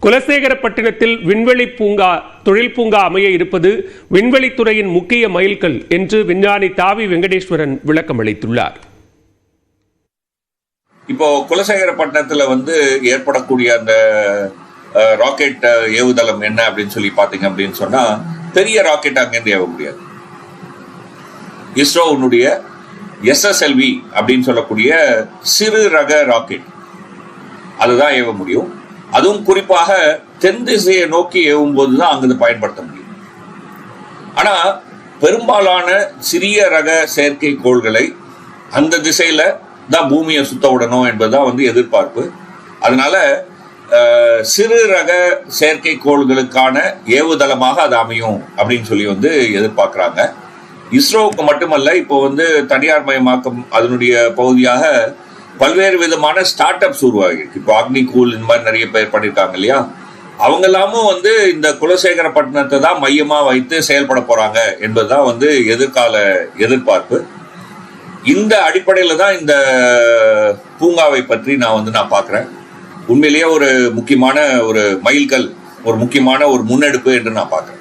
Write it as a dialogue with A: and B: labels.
A: குலசேகரப்பட்டினத்தில் விண்வெளி பூங்கா தொழில் பூங்கா அமைய இருப்பது விண்வெளித்துறையின் முக்கிய மைல்கல் என்று விஞ்ஞானி தாவி வெங்கடேஸ்வரன் விளக்கம் அளித்துள்ளார்.
B: இப்போ குலசேகரப்பட்டினத்தில் ஏற்படக்கூடிய அந்த ராக்கெட் ஏவுதளம் என்ன அப்படின்னு சொல்லி பார்த்தீங்க அப்படின்னு சொன்னா, பெரிய ராக்கெட் அங்கேருந்து ஏவ முடியாது. இஸ்ரோனுடைய SSLV அப்படின்னு சொல்லக்கூடிய சிறு ரக ராக்கெட் அதுதான் ஏவ முடியும். அதுவும் குறிப்பாக தென் திசையை நோக்கி ஏவும் போதுதான் அங்கிருந்து பயன்படுத்த முடியும். ஆனா பெரும்பாலான சிறிய ரக செயற்கைக்கோள்களை அந்த திசையில தான் பூமியை சுத்த விடணும் என்பதுதான் எதிர்பார்ப்பு. அதனால சிறு ரக செயற்கைக்கோள்களுக்கான ஏவுதளமாக அது அமையும் அப்படின்னு சொல்லி எதிர்பார்க்கிறாங்க. இஸ்ரோவுக்கு மட்டுமல்ல, இப்போ தனியார் மயமாக்கம் அதனுடைய பகுதியாக பல்வேறு விதமான ஸ்டார்ட் அப்ஸ் உருவாகிருக்கு. இப்போ அக்னிகூல் இந்த மாதிரி நிறைய பேர் பண்ணியிருக்காங்க இல்லையா, அவங்க எல்லாமும் இந்த குலசேகரப்பட்டினத்தை தான் மையமா வைத்து செயல்பட போறாங்க என்பதுதான் எதிர்கால எதிர்பார்ப்பு. இந்த அடிப்படையில தான் இந்த பூங்காவை பற்றி நான் பார்க்கிறேன். உண்மையிலேயே ஒரு முக்கியமான ஒரு மைல்கல், ஒரு முக்கியமான ஒரு முன்னெடுப்பு என்று நான் பார்க்கிறேன்.